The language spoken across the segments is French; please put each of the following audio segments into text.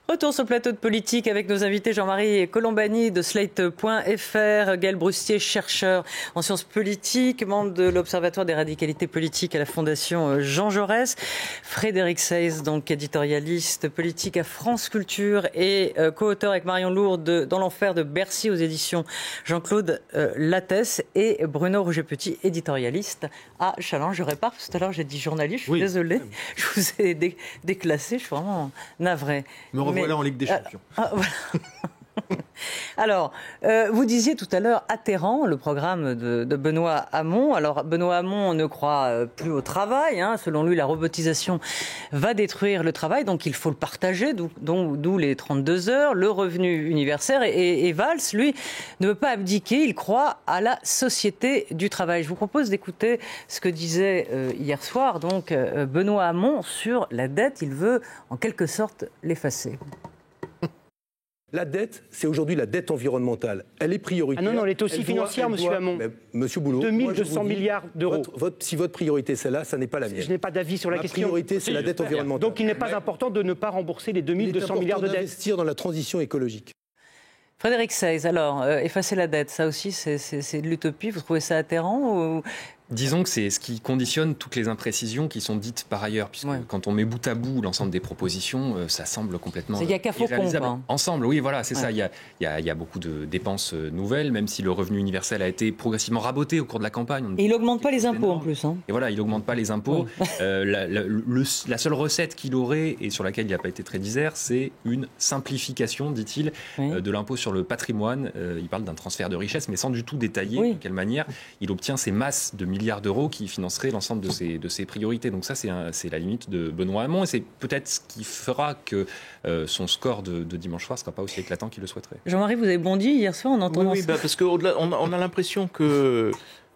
Retour sur le plateau de politique avec nos invités Jean-Marie Colombani de Slate.fr, Gaël Broustier, chercheur en sciences politiques, membre de l'Observatoire des radicalités politiques à la Fondation Jean Jaurès, Frédéric Seyss, donc éditorialiste politique à France Culture et co-auteur avec Marion Lourdes Dans l'enfer de Bercy aux éditions Jean-Claude Lattès, et Bruno Rouget-Petit, éditorialiste à Challenge. Je répare, tout à l'heure j'ai dit journaliste, je suis désolée, je vous ai déclassé, je suis vraiment navrée. Me revoilà en Ligue des Champions. Voilà. Alors, vous disiez tout à l'heure atterrant le programme de Benoît Hamon. Alors, Benoît Hamon ne croit plus au travail. Selon lui, la robotisation va détruire le travail, donc il faut le partager, d'où les 32 heures, le revenu universel. Et Valls, lui, ne veut pas abdiquer. Il croit à la société du travail. Je vous propose d'écouter ce que disait hier soir donc Benoît Hamon sur la dette. Il veut en quelque sorte l'effacer. La dette, c'est aujourd'hui la dette environnementale. Elle est prioritaire. Ah non, elle est aussi financière, monsieur Hamon. Monsieur Boulot, 2200 milliards d'euros. Si votre priorité c'est là, ça n'est pas la mienne. Je n'ai pas d'avis sur la question. Ma priorité, c'est la dette environnementale. Donc il n'est pas important de ne pas rembourser les 2200 milliards de dettes. D'investir dans la transition écologique. Frédéric Seyss, alors, effacer la dette, ça aussi, c'est de l'utopie. Vous trouvez ça atterrant ou... Disons que c'est ce qui conditionne toutes les imprécisions qui sont dites par ailleurs, puisque quand on met bout à bout l'ensemble des propositions, ça semble complètement irréalisable. Ensemble, oui, voilà, c'est ça. Il y a beaucoup de dépenses nouvelles, même si le revenu universel a été progressivement raboté au cours de la campagne. Et il n'augmente pas les impôts en plus. Et voilà, il n'augmente pas les impôts. La seule recette qu'il aurait, et sur laquelle il n'a pas été très disert, c'est une simplification, dit-il, de l'impôt sur le patrimoine. Il parle d'un transfert de richesse, mais sans du tout détailler de quelle manière il obtient ces masses de milliards d'euros qui financeraient l'ensemble de ses priorités. Donc ça, c'est la limite de Benoît Hamon, et c'est peut-être ce qui fera que son score de dimanche soir ne sera pas aussi éclatant qu'il le souhaiterait. Jean-Marie, vous avez bondi hier soir en entendant ça. Parce qu'au-delà, on a l'impression que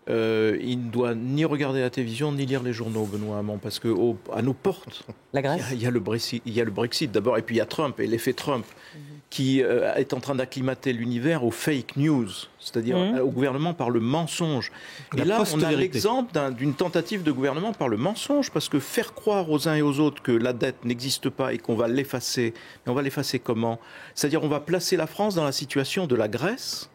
il ne doit ni regarder la télévision ni lire les journaux, Benoît Hamon, parce que à nos portes, la Grèce, il y a le Brexit d'abord, et puis il y a Trump et l'effet Trump qui est en train d'acclimater l'univers aux fake news, c'est-à-dire au gouvernement par le mensonge. Et là, on a l'exemple d'une tentative de gouvernement par le mensonge, parce que faire croire aux uns et aux autres que la dette n'existe pas et qu'on va l'effacer, mais on va l'effacer comment ? C'est-à-dire on va placer la France dans la situation de la Grèce.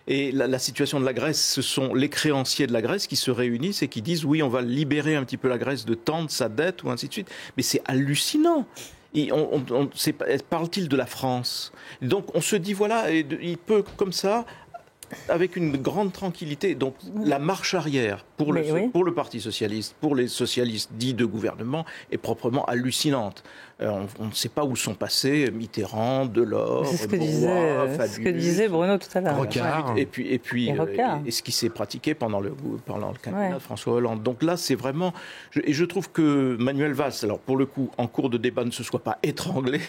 Et la situation de la Grèce, ce sont les créanciers de la Grèce qui se réunissent et qui disent oui, on va libérer un petit peu la Grèce de tant de sa dette, ou ainsi de suite. Mais c'est hallucinant. Et parle-t-il de la France ? Donc on se dit voilà, il peut comme ça, avec une grande tranquillité, donc la marche arrière pour le Parti socialiste, pour les socialistes dits de gouvernement, est proprement hallucinante. On ne sait pas où sont passés Mitterrand, Delors, c'est ce que disait Bruno tout à l'heure. Rocard. Et ce qui s'est pratiqué pendant le quinquennat de François Hollande. Donc là, c'est vraiment... je trouve que Manuel Valls, alors pour le coup, en cours de débat, ne se soit pas étranglé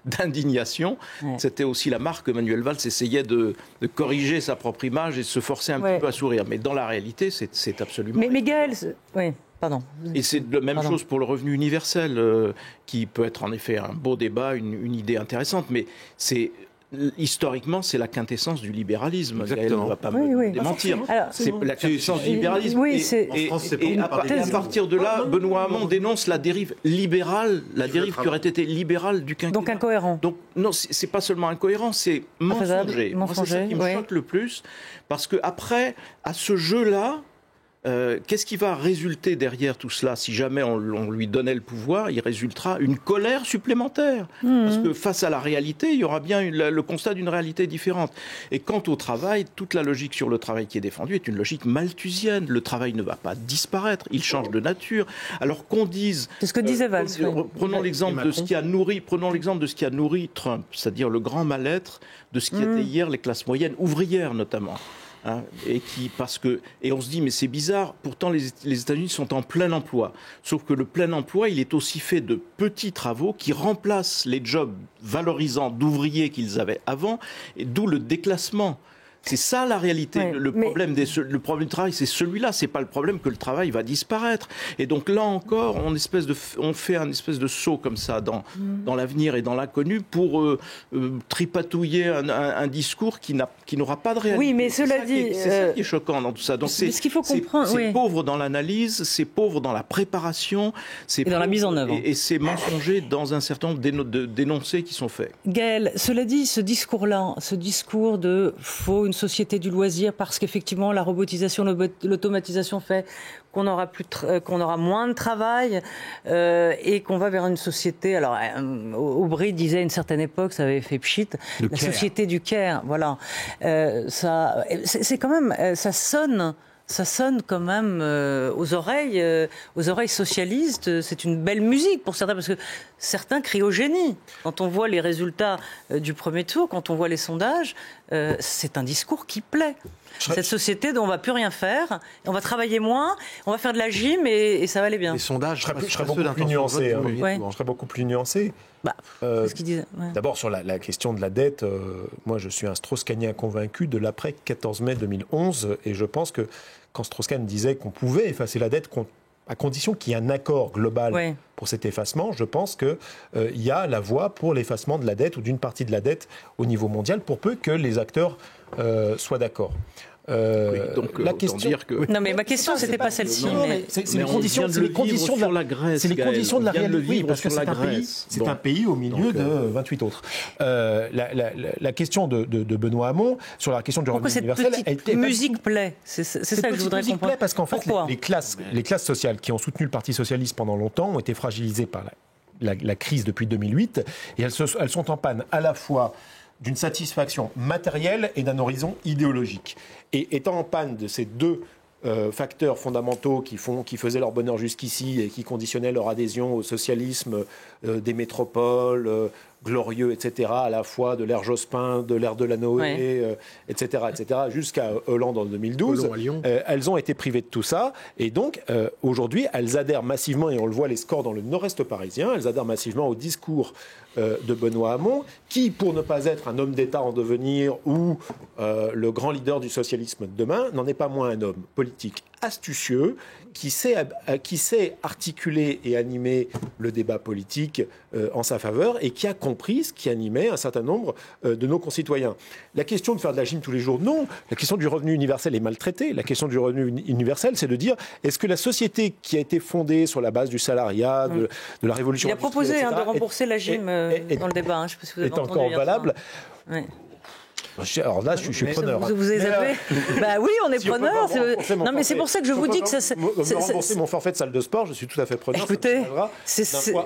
d'indignation. C'était aussi la marque que Manuel Valls essayait de corriger sa propre image et de se forcer un petit peu à sourire. Mais dans la réalité, c'est absolument... Mais Gaël... Oui. Pardon. Et c'est la même chose pour le revenu universel, qui peut être en effet un beau débat, une idée intéressante, mais historiquement, c'est la quintessence du libéralisme. Elle ne va pas me démentir. C'est la quintessence du libéralisme. Et à partir de là, Benoît Hamon dénonce la dérive libérale, la dérive qui aurait été libérale du quinquennat. Donc incohérent. Donc non, c'est pas seulement incohérent, c'est mensonger. Moi, c'est ça qui me choque le plus, parce que après, à ce jeu-là, qu'est-ce qui va résulter derrière tout cela ? Si jamais on lui donnait le pouvoir, il résultera une colère supplémentaire. Parce que face à la réalité, il y aura bien le constat d'une réalité différente. Et quant au travail, toute la logique sur le travail qui est défendue est une logique malthusienne. Le travail ne va pas disparaître, il change de nature. Alors qu'on dise... C'est ce que disait Valls. Prenons l'exemple de ce qui a nourri Trump, c'est-à-dire le grand mal-être de ce qui était hier les classes moyennes, ouvrières notamment. Et on se dit, mais c'est bizarre, pourtant les États-Unis sont en plein emploi. Sauf que le plein emploi, il est aussi fait de petits travaux qui remplacent les jobs valorisants d'ouvriers qu'ils avaient avant, et d'où le déclassement. C'est ça la réalité. Le problème du travail, c'est celui-là. C'est pas le problème que le travail va disparaître. Et donc là encore, on fait un espèce de saut comme ça dans l'avenir et dans l'inconnu pour tripatouiller un discours qui n'aura pas de réalité. Oui, mais cela dit, c'est ça qui est choquant dans tout ça. Donc ce qu'il faut comprendre, c'est pauvre dans l'analyse, c'est pauvre dans la préparation, et dans la mise en œuvre. Et c'est mensonger dans un certain nombre d'énoncés qui sont faits. Gaël, cela dit, ce discours-là, ce discours de faut une société du loisir parce qu'effectivement la robotisation, l'automatisation fait qu'on aura moins de travail et qu'on va vers une société. Alors, Aubry disait à une certaine époque, ça avait fait pchit, la société du care. Voilà, c'est quand même, ça sonne quand même aux oreilles socialistes. C'est une belle musique pour certains, parce que certains crient au génie. Quand on voit les résultats du premier tour, quand on voit les sondages, c'est un discours qui plaît. Cette société dont on ne va plus rien faire, on va travailler moins, on va faire de la gym et ça va aller bien. Les sondages, je serais beaucoup plus nuancé. Je serais beaucoup plus nuancé. Ce qu'il disait. D'abord, sur la question de la dette, moi je suis un Strauss-Kahnien convaincu de l'après 14 mai 2011, et je pense que quand Strauss-Kahn disait qu'on pouvait effacer la dette à condition qu'il y ait un accord global pour cet effacement, je pense qu'il y a la voie pour l'effacement de la dette ou d'une partie de la dette au niveau mondial, pour peu que les acteurs soient d'accord. La question. Non, mais ma question, c'était pas celle-ci. C'est les conditions de la Grèce. C'est les conditions de la réalité. Oui, parce que c'est un pays au milieu de 28 autres. La question de Benoît Hamon sur la question du revenu universel. Cette musique plaît. C'est ça que je voudrais comprendre. Parce qu'en fait, les classes sociales qui ont soutenu le Parti socialiste pendant longtemps ont été fragilisées par la crise depuis 2008, et elles sont en panne à la fois d'une satisfaction matérielle et d'un horizon idéologique. Et étant en panne de ces deux facteurs fondamentaux qui faisaient leur bonheur jusqu'ici et qui conditionnaient leur adhésion au socialisme des métropoles glorieux, etc., à la fois de l'ère Jospin, de l'ère Delanoë, etc., jusqu'à Hollande en 2012, elles ont été privées de tout ça. Et donc, aujourd'hui, elles adhèrent massivement, et on le voit les scores dans le nord-est parisien, elles adhèrent massivement au discours de Benoît Hamon, qui, pour ne pas être un homme d'État en devenir ou le grand leader du socialisme de demain, n'en est pas moins un homme politique astucieux, qui sait articuler et animer le débat politique en sa faveur, et qui a compris ce qui animait un certain nombre de nos concitoyens. La question de faire de la gym tous les jours, non. La question du revenu universel est mal traitée. La question du revenu universel, c'est de dire, est-ce que la société qui a été fondée sur la base du salariat, de la révolution industrielle, il a proposé de rembourser la gym dans le débat. Je sais pas si vous avez est encore valable. Alors là, je suis preneur. Vous avez zappé Bah oui, on est preneur. Non, mais c'est pour ça que je vous dis que ça. Rembourser mon forfait de salle de sport, je suis tout à fait preneur. Écoutez,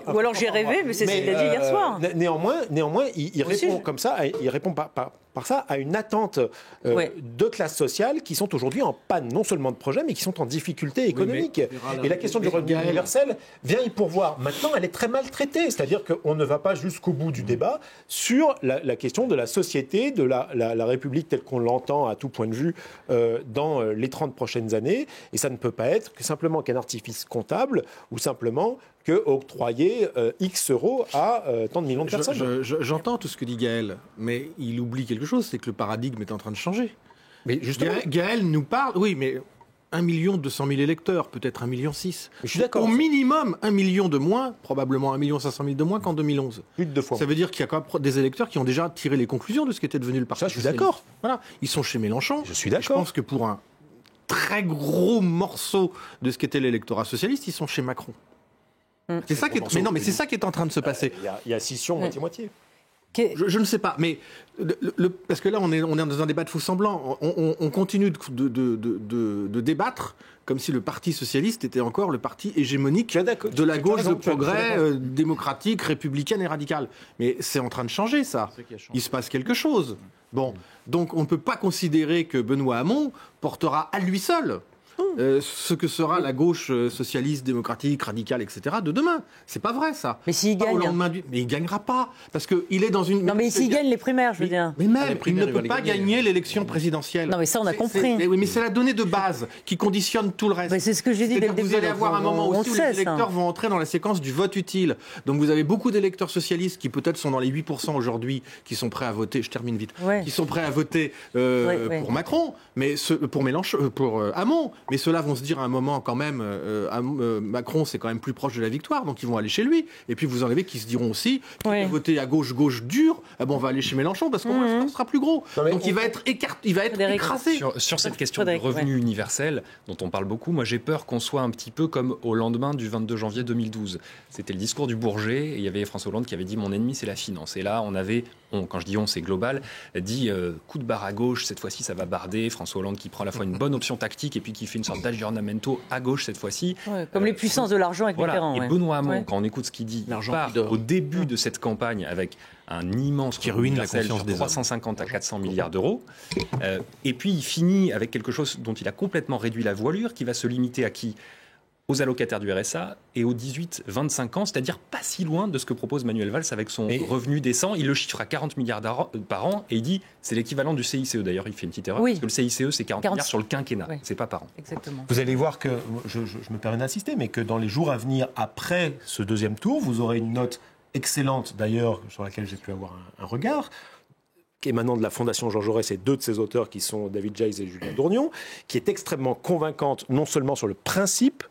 ou alors j'ai rêvé, mais c'est ce qu'il a dit hier soir. Néanmoins, il répond comme ça. Il répond par ça à une attente de classes sociales qui sont aujourd'hui en panne, non seulement de projets, mais qui sont en difficulté économique. Et la question du revenu universel vient y pourvoir. Maintenant, elle est très mal traitée. C'est-à-dire qu'on ne va pas jusqu'au bout du débat sur la question de la société, de la République telle qu'on l'entend à tout point de vue dans les 30 prochaines années. Et ça ne peut pas être que simplement qu'un artifice comptable ou simplement que octroyer X euros à tant de millions de personnes. J'entends tout ce que dit Gaël, mais il oublie quelque chose, c'est que le paradigme est en train de changer. Mais justement, Gaël nous parle, oui, mais 1 200 000 électeurs, peut-être 1,6 million. Je suis d'accord. Au minimum, 1 million de moins, probablement 1 500 000 de moins qu'en 2011. Plus de 2 fois. Ça veut dire qu'il y a quand même des électeurs qui ont déjà tiré les conclusions de ce qu'était devenu le Parti socialiste. Ça, je suis d'accord. Voilà. Ils sont chez Mélenchon. Je suis d'accord. Je pense que pour un très gros morceau de ce qu'était l'électorat socialiste, ils sont chez Macron. C'est ça qui est... Mais non, mais c'est ça qui est en train de se passer. Il y a scission moitié-moitié. Je ne sais pas, mais parce que là, on est dans un débat de faux semblant. On continue de débattre comme si le Parti socialiste était encore le parti hégémonique de la gauche de progrès démocratique, républicaine et radicale. Mais c'est en train de changer, ça. Il se passe quelque chose. Bon, donc on ne peut pas considérer que Benoît Hamon portera à lui seul ce que sera la gauche socialiste, démocratique, radicale, etc. de demain. C'est pas vrai, ça. Mais s'il gagne... Mais il gagnera pas, parce qu'il est dans une... Non, mais s'il gagne les primaires, je veux dire. Mais même, il ne peut pas gagner l'élection présidentielle. Non, mais ça, on a compris. Mais c'est la donnée de base qui conditionne tout le reste. Mais c'est ce que j'ai dit dès le début. Vous allez avoir un moment aussi où les électeurs vont entrer dans la séquence du vote utile. Donc vous avez beaucoup d'électeurs socialistes qui peut-être sont dans les 8% aujourd'hui, qui sont prêts à voter, je termine vite, qui sont prêts à voter pour Macron, mais pour Mélenchon, pour Hamon. Mais ceux-là vont se dire à un moment quand même, Macron c'est quand même plus proche de la victoire, donc ils vont aller chez lui. Et puis vous en avez qui se diront aussi, voter à gauche dur, on va aller chez Mélenchon parce qu'au moins le score sera plus gros. Donc il va être écrasé. Sur cette question du revenu universel dont on parle beaucoup, moi j'ai peur qu'on soit un petit peu comme au lendemain du 22 janvier 2012. C'était le discours du Bourget et il y avait François Hollande qui avait dit « mon ennemi c'est la finance ». Et là on avait, quand je dis on c'est global, dit coup de barre à gauche, cette fois-ci ça va barder. François Hollande qui prend à la fois une bonne option tactique et puis qui fait une sorte d'aggiornamento à gauche cette fois-ci. Comme les puissances de l'argent avec Mitterrand. Et Benoît Hamon, quand on écoute ce qu'il dit, part au début de cette campagne avec un immense qui ruine la confiance des 350 à 400 milliards d'euros. Et puis il finit avec quelque chose dont il a complètement réduit la voilure, qui va se limiter à qui ? Aux allocataires du RSA et aux 18-25 ans, c'est-à-dire pas si loin de ce que propose Manuel Valls avec son revenu décent. Il le chiffre à 40 milliards par an et il dit c'est l'équivalent du CICE. D'ailleurs, il fait une petite erreur parce que le CICE, c'est 40 milliards sur le quinquennat, c'est pas par an. Exactement. Vous allez voir que, je me permets d'insister, mais que dans les jours à venir, après ce deuxième tour, vous aurez une note excellente, d'ailleurs, sur laquelle j'ai pu avoir un regard, émanant de la Fondation Jean Jaurès et deux de ses auteurs qui sont David Jayes et Julien Dournion, qui est extrêmement convaincante, non seulement sur le principe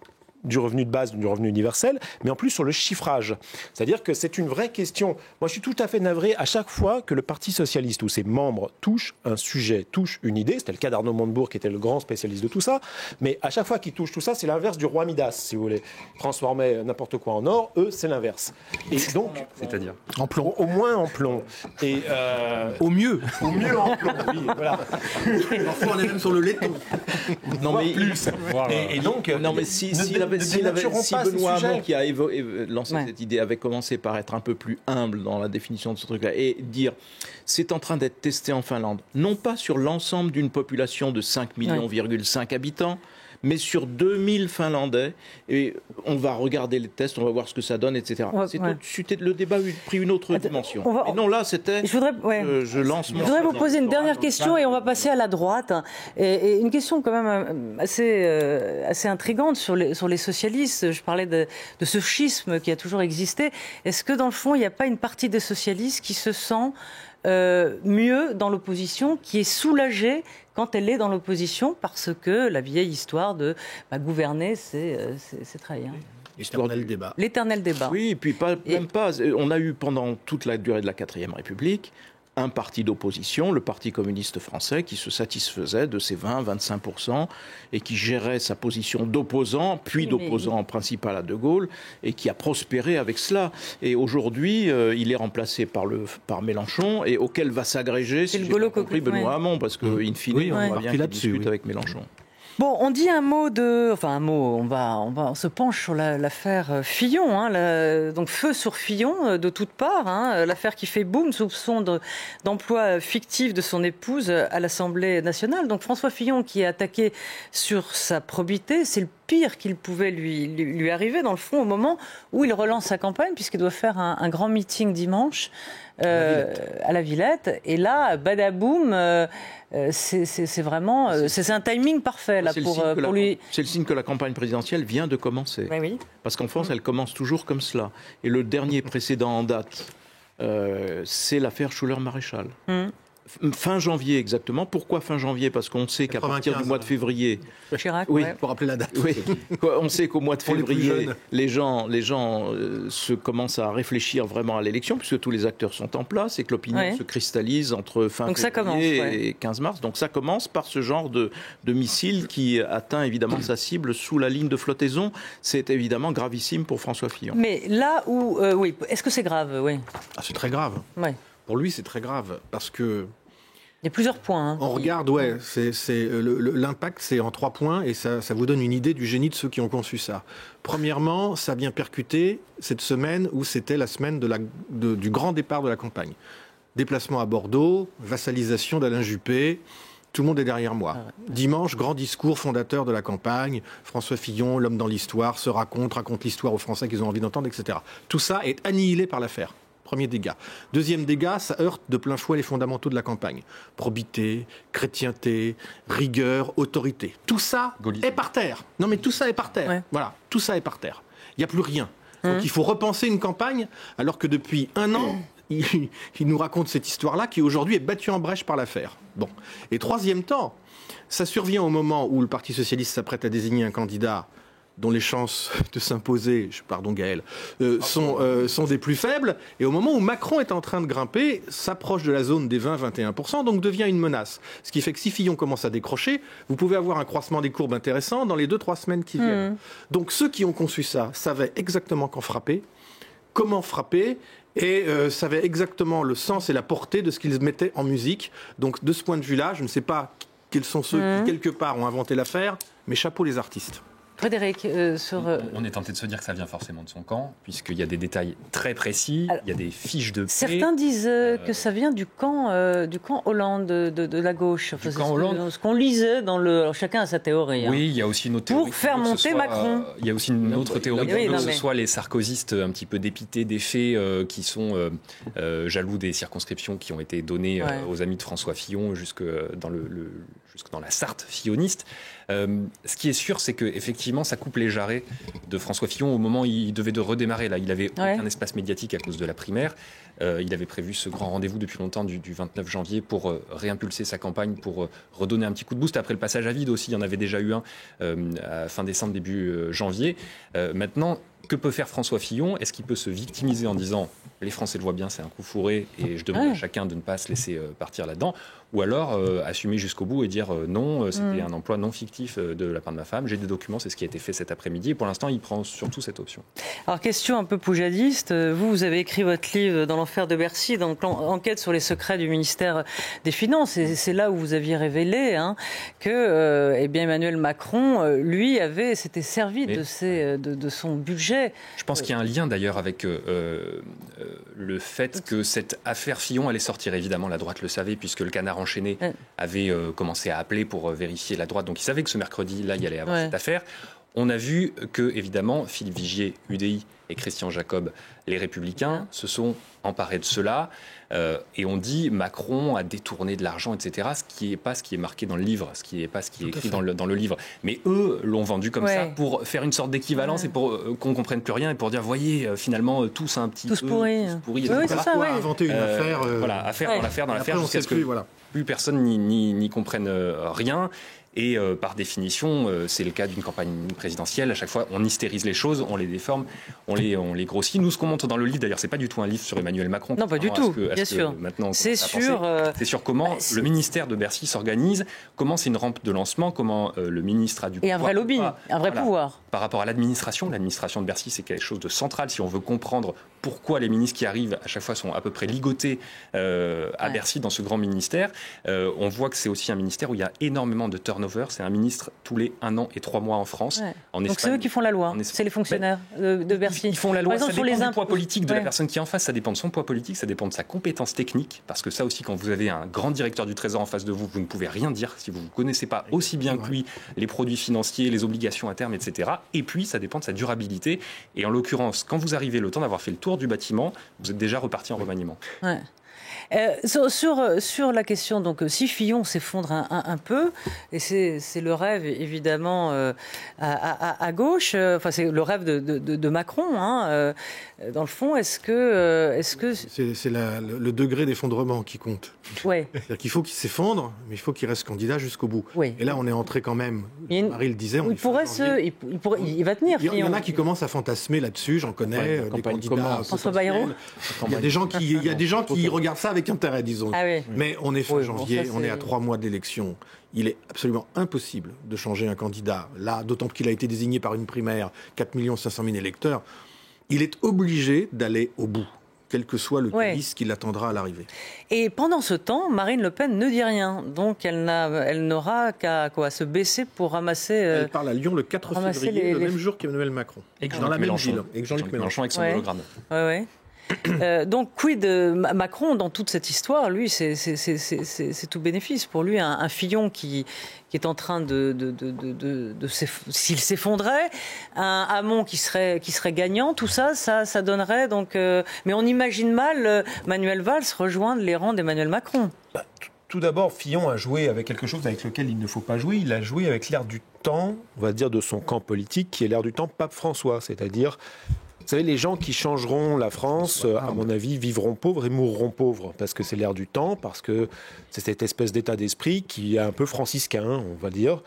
du revenu de base, du revenu universel, mais en plus sur le chiffrage. C'est-à-dire que c'est une vraie question. Moi, je suis tout à fait navré à chaque fois que le Parti socialiste ou ses membres touchent un sujet, touchent une idée. C'était le cas d'Arnaud Montebourg, qui était le grand spécialiste de tout ça. Mais à chaque fois qu'ils touchent tout ça, c'est l'inverse du roi Midas, si vous voulez. Transformer n'importe quoi en or, eux, c'est l'inverse. Et donc, c'est-à-dire en plomb. Au moins en plomb. Et au mieux en plomb. Oui, voilà. Parfois, on est même sur le laiton. Non, mais plus. Et donc, non, mais si Benoît Hamon, qui a lancé cette idée, avait commencé par être un peu plus humble dans la définition de ce truc-là et dire c'est en train d'être testé en Finlande, non pas sur l'ensemble d'une population de 5,5 millions habitants, mais sur 2000 Finlandais, et on va regarder les tests, on va voir ce que ça donne, etc. Le débat a pris une autre dimension. Mais non, là, c'était... Je voudrais vous poser une dernière question et on va passer à la droite. Et une question quand même assez intrigante sur les socialistes. Je parlais de ce schisme qui a toujours existé. Est-ce que, dans le fond, il n'y a pas une partie des socialistes qui se sent mieux dans l'opposition, qui est soulagée quand elle est dans l'opposition, parce que la vieille histoire de gouverner, c'est trahir. L'éternel débat. Oui, et puis même pas. On a eu pendant toute la durée de la 4e République un parti d'opposition, le Parti communiste français, qui se satisfaisait de ses 20-25% et qui gérait sa position d'opposant, puis d'opposant principal à De Gaulle, et qui a prospéré avec cela. Et aujourd'hui, il est remplacé par Mélenchon, et auquel va s'agréger, si j'ai bien compris, Benoît Hamon, parce que, in fine, on voit bien qu'il discute avec Mélenchon. Bon, on dit un mot, on se penche sur l'affaire Fillon, donc feu sur Fillon de toutes parts, l'affaire qui fait boum, soupçon d'emploi fictif de son épouse à l'Assemblée nationale. Donc François Fillon qui est attaqué sur sa probité, c'est le pire qu'il pouvait lui arriver dans le fond au moment où il relance sa campagne puisqu'il doit faire un grand meeting dimanche à la Villette. Et là, badaboum, c'est vraiment c'est un timing parfait là pour lui. C'est le signe que la campagne présidentielle vient de commencer. Oui. Parce qu'en France, elle commence toujours comme cela. Et le dernier précédent en date, c'est l'affaire Schuller-Maréchal. Fin janvier exactement. Pourquoi fin janvier ? Parce qu'on sait qu'à partir du mois de février... Chirac, pour rappeler la date. Oui. On sait qu'au mois de février, les gens se commencent à réfléchir vraiment à l'élection, puisque tous les acteurs sont en place et que l'opinion se cristallise entre fin février et 15 mars. Donc ça commence par ce genre de missile qui atteint évidemment sa cible sous la ligne de flottaison. C'est évidemment gravissime pour François Fillon. Mais là où... est-ce que c'est grave ? Oui. C'est très grave. Oui. Pour lui, c'est très grave, parce que... Il y a plusieurs points. On regarde, l'impact, c'est en 3 points, et ça vous donne une idée du génie de ceux qui ont conçu ça. Premièrement, ça vient percuter cette semaine où c'était la semaine du grand départ de la campagne. Déplacement à Bordeaux, vassalisation d'Alain Juppé, Tout le monde est derrière moi. Dimanche, grand discours fondateur de la campagne. François Fillon, l'homme dans l'histoire, raconte l'histoire aux Français qu'ils ont envie d'entendre, etc. Tout ça est annihilé par l'affaire. Premier dégât. Deuxième dégât, ça heurte de plein fouet les fondamentaux de la campagne. Probité, chrétienté, rigueur, autorité. Tout ça est par terre. Non mais tout ça est par terre. Ouais. Voilà, tout ça est par terre. Il n'y a plus rien. Donc il faut repenser une campagne alors que depuis 1 an, il nous raconte cette histoire-là qui aujourd'hui est battue en brèche par l'affaire. Bon. Et troisième temps, ça survient au moment où le Parti socialiste s'apprête à désigner un candidat dont les chances de s'imposer, pardon Gaël, sont des plus faibles, et au moment où Macron est en train de grimper, s'approche de la zone des 20-21%, donc devient une menace. Ce qui fait que si Fillon commence à décrocher, vous pouvez avoir un croissement des courbes intéressant dans les 2-3 semaines qui viennent. Donc ceux qui ont conçu ça savaient exactement quand frapper, comment frapper, et savaient exactement le sens et la portée de ce qu'ils mettaient en musique. Donc de ce point de vue-là, je ne sais pas quels sont ceux qui, quelque part, ont inventé l'affaire, mais chapeau les artistes. Frédéric, on est tenté de se dire que ça vient forcément de son camp, puisqu'il y a des détays très précis, il y a des fiches de paix. Certains disent que ça vient du camp Hollande, de la gauche. Enfin, du camp Hollande. Ce qu'on lisait dans le... Alors, chacun a sa théorie. Oui, il y a aussi une autre théorie. Pour faire monter Macron. Il y a aussi une autre théorie, que ce soit les sarkozystes un petit peu dépités des faits, qui sont jaloux des circonscriptions qui ont été données aux amis de François Fillon jusque dans la Sarthe filloniste. Ce qui est sûr, c'est qu'effectivement, ça coupe les jarrets de François Fillon au moment où il devait redémarrer. Là, il avait aucun espace médiatique à cause de la primaire. Il avait prévu ce grand rendez-vous depuis longtemps du 29 janvier pour réimpulser sa campagne, pour redonner un petit coup de boost. Après le passage à vide aussi, il y en avait déjà eu un à fin décembre, début janvier. Maintenant, que peut faire François Fillon? Est-ce qu'il peut se victimiser en disant « les Français le voient bien, c'est un coup fourré et je demande à chacun de ne pas se laisser partir là-dedans » ou alors assumer jusqu'au bout et dire non, c'était un emploi non fictif de la part de ma femme, j'ai des documents, c'est ce qui a été fait cet après-midi, et pour l'instant il prend surtout cette option. Alors question un peu poujadiste, vous avez écrit votre livre Dans l'enfer de Bercy, donc enquête sur les secrets du ministère des Finances, et c'est là où vous aviez révélé que Emmanuel Macron, lui, s'était servi de son budget. Je pense qu'il y a un lien d'ailleurs avec le fait que cette affaire Fillon allait sortir. Évidemment, la droite le savait, puisque le Canard enchaîné avait commencé à appeler pour vérifier la droite. Donc il savait que ce mercredi-là, il y allait avoir cette affaire. On a vu que, évidemment, Philippe Vigier, UDI, et Christian Jacob, les Républicains, se sont emparés de cela. Et on dit Macron a détourné de l'argent, etc. Ce qui n'est pas ce qui est marqué dans le livre, ce qui n'est pas ce qui est écrit dans le livre. Mais eux l'ont vendu comme ça pour faire une sorte d'équivalence et pour qu'on ne comprenne plus rien et pour dire, voyez, finalement, tous un petit peu... Tous pourris. Oui, c'est ça, inventer une affaire... Voilà, affaire dans l'affaire, jusqu'à ce que plus personne n'y comprenne rien. Et par définition, c'est le cas d'une campagne présidentielle. À chaque fois, on hystérise les choses, on les déforme, on les grossit. Nous, ce qu'on montre dans le livre, d'ailleurs, c'est pas du tout un livre sur Emmanuel Macron. Non, pas du tout, bien sûr. C'est sur comment le ministère de Bercy s'organise, comment c'est une rampe de lancement, comment le ministre a du pouvoir. Et un vrai lobby, un vrai pouvoir. Par rapport à l'administration de Bercy, c'est quelque chose de central. Si on veut comprendre pourquoi les ministres qui arrivent à chaque fois sont à peu près ligotés à Bercy dans ce grand ministère, on voit que c'est aussi un ministère où il y a énormément de turnover. C'est un ministre tous les 1 an et 3 mois en France. En Donc Espagne, c'est eux qui font la loi, c'est les fonctionnaires de Bercy. Ils font la loi, exemple, ça dépend du poids politique de la personne qui est en face, ça dépend de son poids politique, ça dépend de sa compétence technique, parce que ça aussi, quand vous avez un grand directeur du Trésor en face de vous, vous ne pouvez rien dire si vous ne connaissez pas aussi bien que lui les produits financiers, les obligations à terme, etc. Et puis, ça dépend de sa durabilité. Et en l'occurrence, quand vous arrivez le temps d'avoir fait le tour du bâtiment, vous êtes déjà reparti en remaniement. Sur la question, donc, si Fillon s'effondre un peu, et c'est le rêve évidemment à gauche, enfin c'est le rêve de Macron, dans le fond, est-ce que c'est le degré d'effondrement qui compte. C'est-à-dire qu'il faut qu'il s'effondre, mais il faut qu'il reste candidat jusqu'au bout. Et là, on est entré quand même. Marie le disait. Il va tenir. Il y en a qui commencent à fantasmer là-dessus. J'en connais des candidats. François Bayrou. Il y a des gens qui regardent ça avec intérêt, disons. Mais on est fin janvier, on est à 3 mois de l'élection. Il est absolument impossible de changer un candidat. Là, d'autant qu'il a été désigné par une primaire, 4 500 000 électeurs. Il est obligé d'aller au bout, quel que soit le calice qui l'attendra à l'arrivée. Et pendant ce temps, Marine Le Pen ne dit rien. Donc elle n'aura qu'à se baisser pour ramasser... Elle parle à Lyon le 4 février, le même jour qu'Emmanuel Macron. Et dans la même ville. Et Jean-Luc Mélenchon avec son hologramme. Donc, quid de Macron dans toute cette histoire? Lui, c'est tout bénéfice. Pour lui, un Fillon qui est en train s'il s'effondrait, un Hamon qui serait gagnant, tout ça donnerait donc. Mais on imagine mal Manuel Valls rejoindre les rangs d'Emmanuel Macron. Tout d'abord, Fillon a joué avec quelque chose avec lequel il ne faut pas jouer. Il a joué avec l'air du temps, on va dire, de son camp politique, qui est l'air du temps Pape François, c'est-à-dire. Vous savez, les gens qui changeront la France, à mon avis, vivront pauvres et mourront pauvres, parce que c'est l'air du temps, parce que c'est cette espèce d'état d'esprit qui est un peu franciscain, on va dire,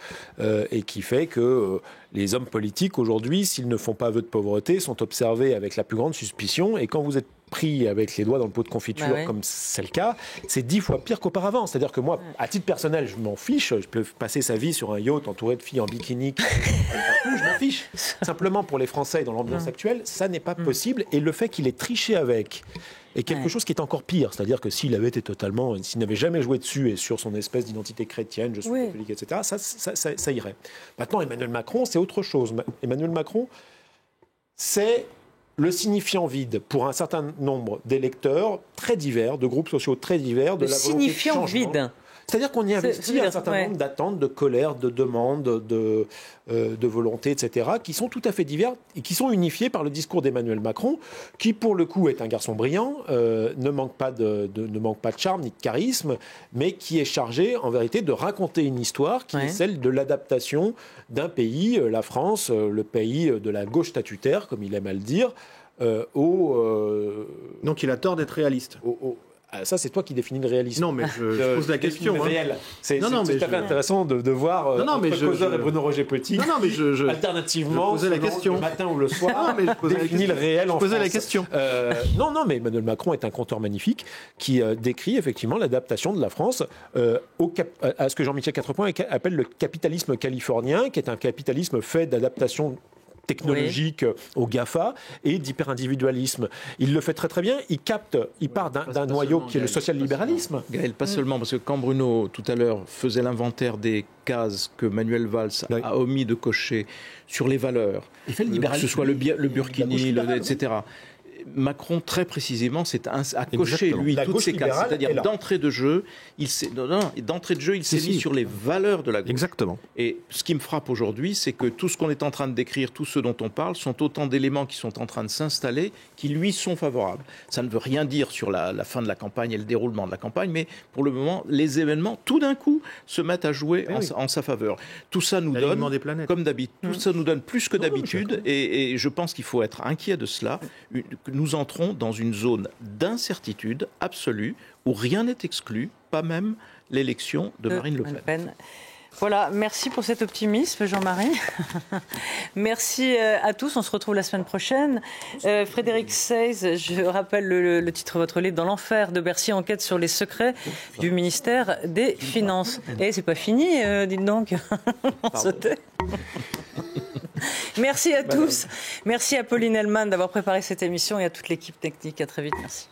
et qui fait que les hommes politiques, aujourd'hui, s'ils ne font pas vœu de pauvreté, sont observés avec la plus grande suspicion, et quand vous êtes pris avec les doigts dans le pot de confiture, comme c'est le cas, c'est 10 fois pire qu'auparavant. C'est-à-dire que moi, à titre personnel, je m'en fiche. Je peux passer sa vie sur un yacht entouré de filles en bikini. Je m'en fiche. Simplement, pour les Français, dans l'ambiance actuelle, ça n'est pas possible. Et le fait qu'il ait triché avec est quelque chose qui est encore pire. C'est-à-dire que s'il avait été s'il n'avait jamais joué dessus et sur son espèce d'identité chrétienne, je suis catholique, etc., ça irait. Maintenant, Emmanuel Macron, c'est autre chose. Emmanuel Macron, c'est le signifiant vide pour un certain nombre d'électeurs très divers, de groupes sociaux très divers, de la volonté de changement. Signifiant vide. C'est-à-dire qu'on y investit un certain nombre d'attentes, de colère, de demandes, de volonté, etc., qui sont tout à fait divers et qui sont unifiés par le discours d'Emmanuel Macron, qui pour le coup est un garçon brillant, ne manque pas de charme ni de charisme, mais qui est chargé en vérité de raconter une histoire qui est celle de l'adaptation d'un pays, la France, le pays de la gauche statutaire, comme il aime à le dire, Donc il a tort d'être réaliste. Ça, c'est toi qui définis le réalisme. Non, mais je pose la question. C'est tout à fait intéressant de voir entre Causeur et Bruno Roger Petit, alternativement, je posais la question. Le matin ou le soir, définit le réel en France. Je posais la question. Non, mais Emmanuel Macron est un conteur magnifique qui décrit effectivement l'adaptation de la France à ce que Jean-Michel Quatrepoint appelle le capitalisme californien, qui est un capitalisme fait d'adaptation technologique au GAFA et d'hyper-individualisme. Il le fait très très bien, il part d'un noyau qui est le social-libéralisme. Gaël, pas seulement, parce que quand Bruno, tout à l'heure, faisait l'inventaire des cases que Manuel Valls a omis de cocher sur les valeurs, il fait le que ce soit le burkini, etc., Macron, très précisément, a coché, lui, toutes ces cases. C'est-à-dire, d'entrée de jeu, il s'est mis sur les valeurs de la gauche. Exactement. Et ce qui me frappe aujourd'hui, c'est que tout ce qu'on est en train de décrire, tout ce dont on parle, sont autant d'éléments qui sont en train de s'installer, qui lui sont favorables. Ça ne veut rien dire sur la fin de la campagne et le déroulement de la campagne, mais pour le moment, les événements, tout d'un coup, se mettent à jouer en sa faveur. Tout ça nous donne, comme d'habitude, tout ça nous donne plus que d'habitude, et je pense qu'il faut être inquiet de cela. Nous entrons dans une zone d'incertitude absolue où rien n'est exclu, pas même l'élection de Marine Le Pen. Voilà, merci pour cet optimisme, Jean-Marie. Merci à tous, on se retrouve la semaine prochaine. Frédéric Seyss, je rappelle le titre de votre livre, Dans l'enfer de Bercy, enquête sur les secrets du ministère des Finances. Et c'est pas fini, dites donc. Merci à tous. Merci à Pauline Hellman d'avoir préparé cette émission et à toute l'équipe technique. À très vite. Merci.